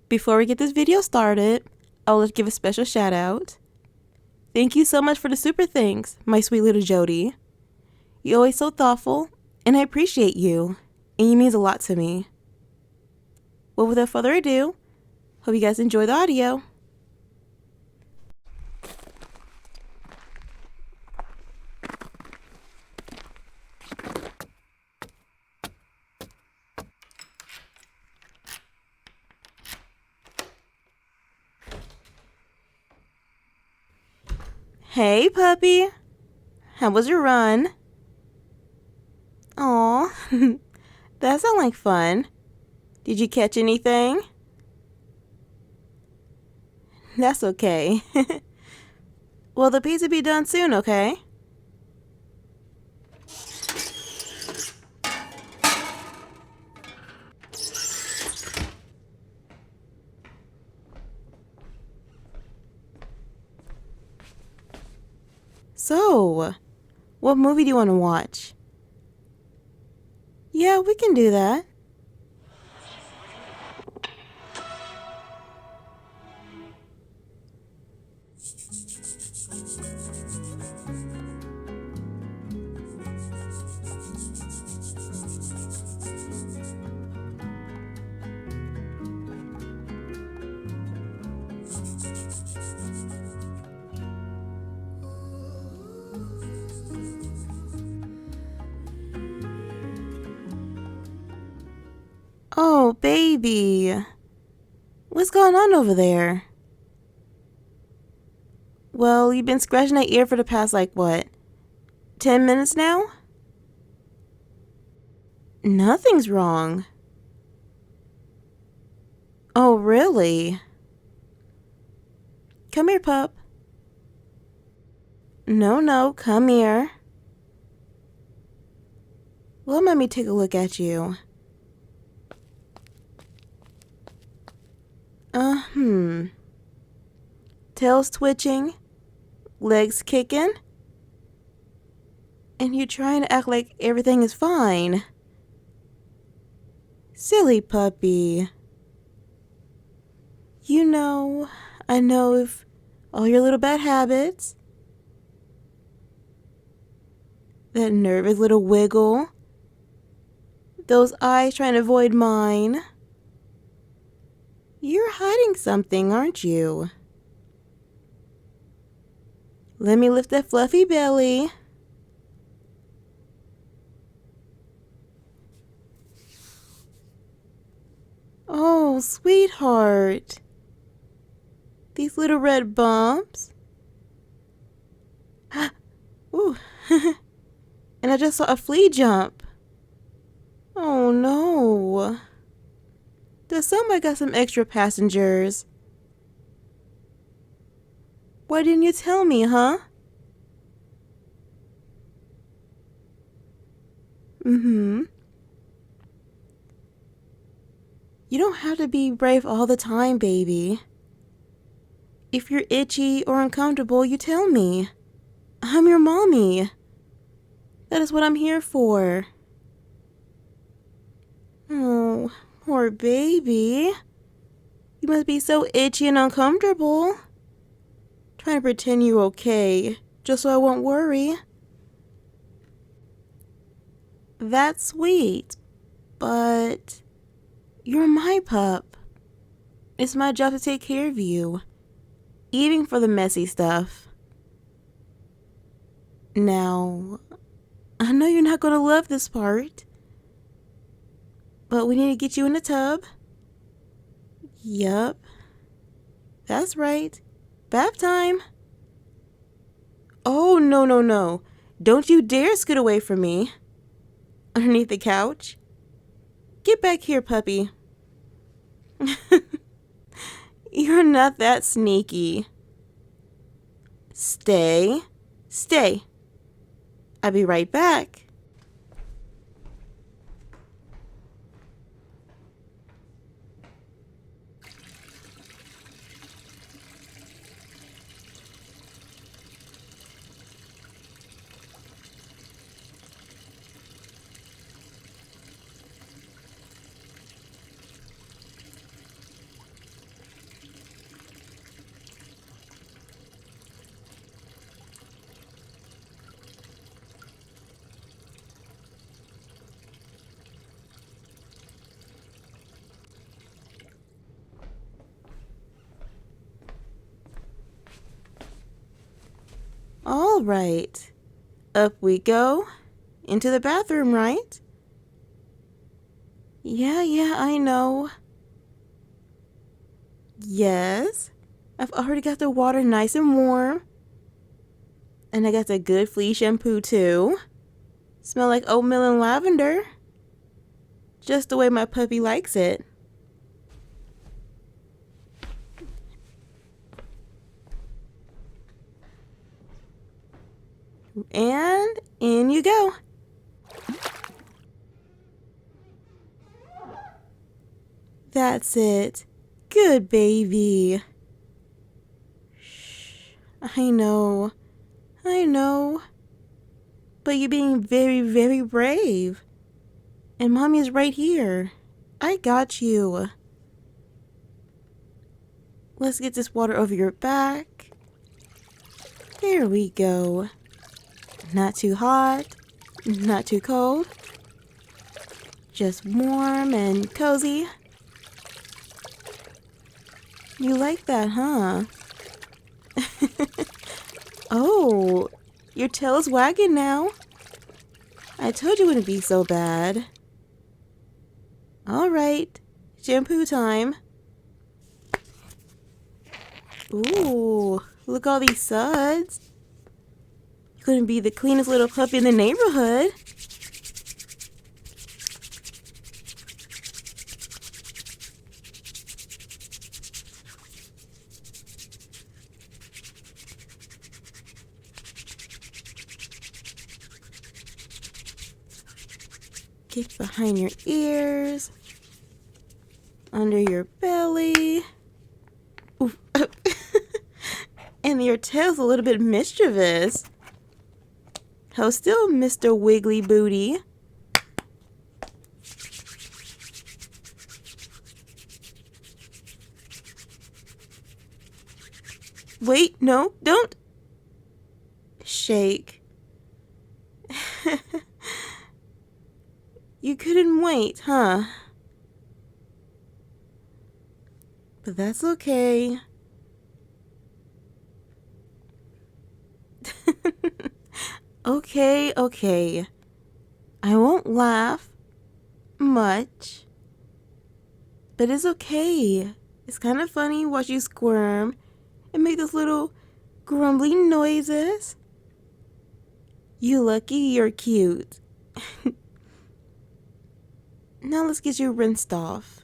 Before we get this video started, I would like to give a special shout out. Thank you so much for the super thanks, my sweet little Jody. You're always so thoughtful, and I appreciate you, and you means a lot to me. Well, without further ado, hope you guys enjoy the audio. Hey, puppy. How was your run? Aw, that sounds like fun. Did you catch anything? That's okay. Well, the pizza be done soon, okay? So, what movie do you want to watch? Yeah, we can do that. Oh, baby. What's going on over there? Well, you've been scratching that ear for the past, 10 minutes now? Nothing's wrong. Oh, really? Come here, pup. No, come here. Well, let me take a look at you. Tail's twitching, legs kicking, and you trying to act like everything is fine. Silly puppy. I know if all your little bad habits, that nervous little wiggle, those eyes trying to avoid mine. You're hiding something, aren't you? Let me lift that fluffy belly. Oh, sweetheart. These little red bumps. Ooh. And I just saw a flea jump. Oh no. Does somebody got some extra passengers? Why didn't you tell me, huh? You don't have to be brave all the time, baby. If you're itchy or uncomfortable, you tell me. I'm your mommy. That is what I'm here for. Oh, poor baby. You must be so itchy and uncomfortable. Trying to pretend you're okay, just so I won't worry. That's sweet, but you're my pup. It's my job to take care of you, even for the messy stuff. Now, I know you're not going to love this part, but we need to get you in the tub. Yup. That's right. Bath time. Oh, no. Don't you dare scoot away from me. Underneath the couch. Get back here, puppy. You're not that sneaky. Stay. I'll be right back. All right. Up we go. Into the bathroom, right? Yeah, I know. Yes. I've already got the water nice and warm. And I got the good flea shampoo too. Smell like oatmeal and lavender. Just the way my puppy likes it. And in you go. That's it. Good baby. Shh. I know. But you're being very, very brave. And Mommy is right here. I got you. Let's get this water over your back. There we go. Not too hot, not too cold. Just warm and cozy. You like that, huh? Oh, your tail is wagging now. I told you it wouldn't be so bad. All right, shampoo time. Ooh, look all these suds. You couldn't be the cleanest little puppy in the neighborhood. Get behind your ears, under your belly. Oof. And your tail's a little bit mischievous. Hold still, Mr. Wiggly Booty. Wait, no, don't. Shake. You couldn't wait, huh? But that's okay. Okay. I won't laugh much. But it's okay. It's kind of funny watch you squirm and make those little grumbling noises. You lucky you're cute. Now let's get you rinsed off.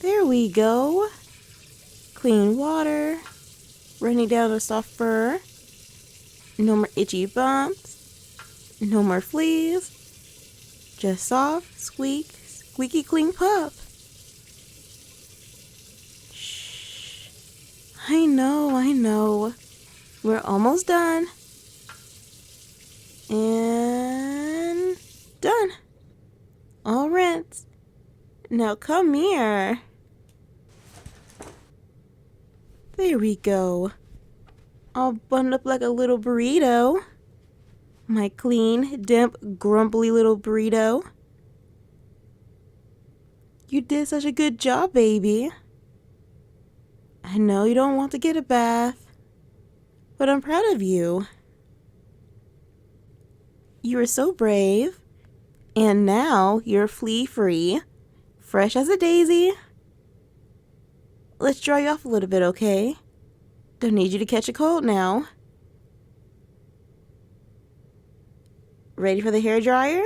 There we go. Clean water, running down the soft fur. No more itchy bumps. No more fleas. Just soft, squeaky clean pup. Shh. I know. We're almost done. And done. All rinsed. Now come here. There we go. All bundled up like a little burrito. My clean, damp, grumbly little burrito. You did such a good job, baby. I know you don't want to get a bath, but I'm proud of you. You were so brave, and now you're flea-free, fresh as a daisy. Let's dry you off a little bit, okay? Don't need you to catch a cold now. Ready for the hair dryer?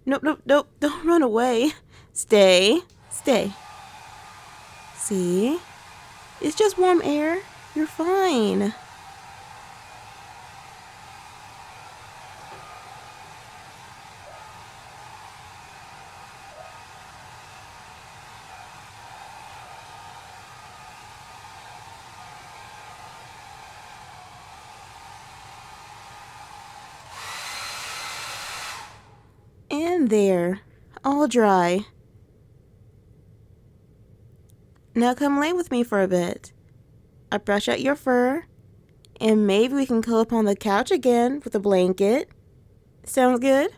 Nope, don't run away. Stay. See? It's just warm air. You're fine. And there, all dry. Now come lay with me for a bit. I brush out your fur, and maybe we can curl up on the couch again with a blanket. Sounds good?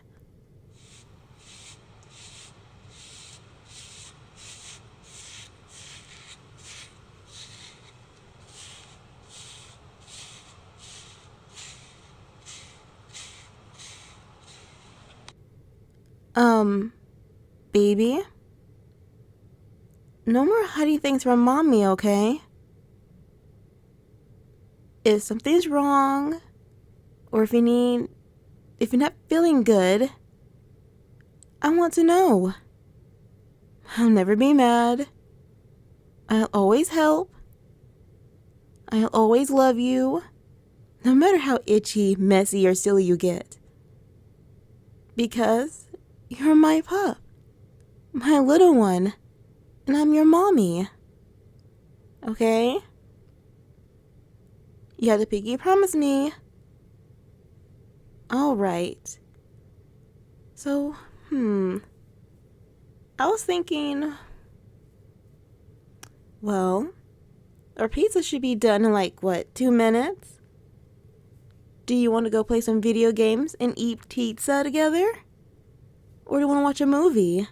Baby, no more hiding things from mommy, okay? If something's wrong, or if you're not feeling good, I want to know. I'll never be mad. I'll always help. I'll always love you, no matter how itchy, messy, or silly you get. Because you're my pup, my little one, and I'm your mommy. Okay? You have to pinky promise me. Alright. So, I was thinking, well, our pizza should be done in 2 minutes? Do you want to go play some video games and eat pizza together? Or do you want to watch a movie?